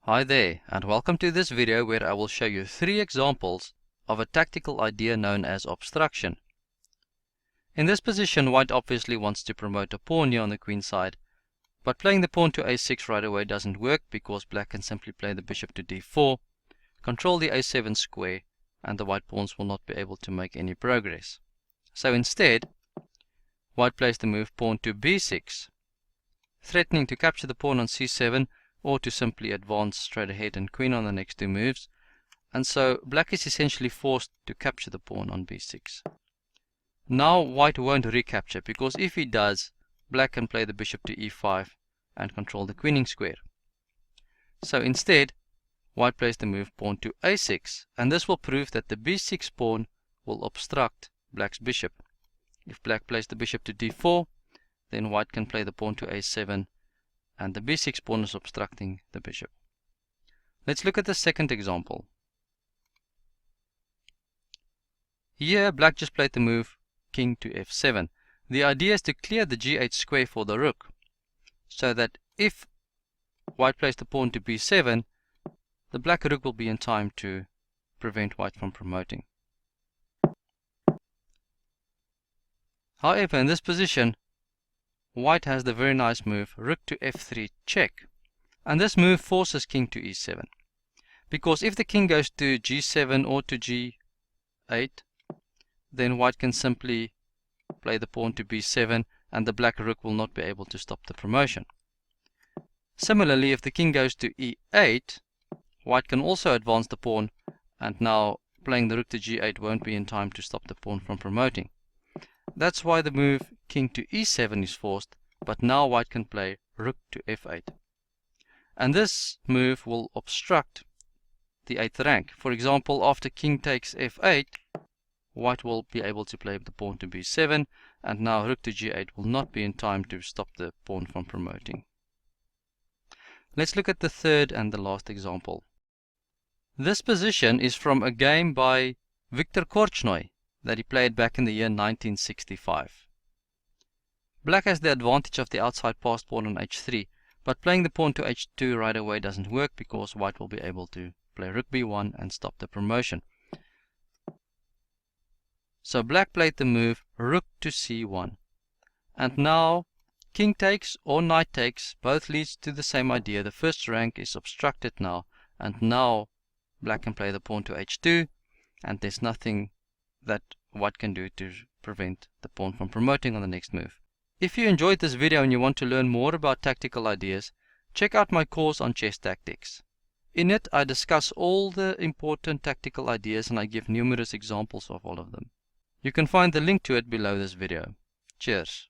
Hi there, and welcome to this video where I will show you 3 examples of a tactical idea known as obstruction. In this position, white obviously wants to promote a pawn here on the queen side, but playing the pawn to a6 right away doesn't work because black can simply play the bishop to d4, control the a7 square, and the white pawns will not be able to make any progress. So instead, white plays the move pawn to b6, threatening to capture the pawn on c7 or to simply advance straight ahead and queen on the next 2 moves, and so black is essentially forced to capture the pawn on b6. Now white won't recapture, because if he does, black can play the bishop to e5 and control the queening square. So instead, white plays the move pawn to a6, and this will prove that the b6 pawn will obstruct black's bishop. If black plays the bishop to d4, then white can play the pawn to a7, and the b6 pawn is obstructing the bishop. Let's look at the second example. Here black just played the move king to f7. The idea is to clear the g8 square for the rook, so that if white plays the pawn to b7, the black rook will be in time to prevent white from promoting. However, in this position, white has the very nice move rook to f3 check, and this move forces king to e7, because if the king goes to g7 or to g8, then white can simply play the pawn to b7 and the black rook will not be able to stop the promotion. Similarly, if the king goes to e8, white can also advance the pawn, and now playing the rook to g8 won't be in time to stop the pawn from promoting. That's why the move king to e7 is forced, but now white can play rook to f8. And this move will obstruct the 8th rank. For example, after king takes f8, white will be able to play the pawn to b7, and now rook to g8 will not be in time to stop the pawn from promoting. Let's look at the third and the last example. This position is from a game by Viktor Korchnoi that he played back in the year 1965. Black has the advantage of the outside passed pawn on h3, but playing the pawn to h2 right away doesn't work because white will be able to play rook b1 and stop the promotion. So black played the move rook to c1, and now king takes or knight takes both leads to the same idea. The first rank is obstructed now, and now black can play the pawn to h2, and there's nothing that white can do to prevent the pawn from promoting on the next move. If you enjoyed this video and you want to learn more about tactical ideas, check out my course on chess tactics. In it, I discuss all the important tactical ideas and I give numerous examples of all of them. You can find the link to it below this video. Cheers.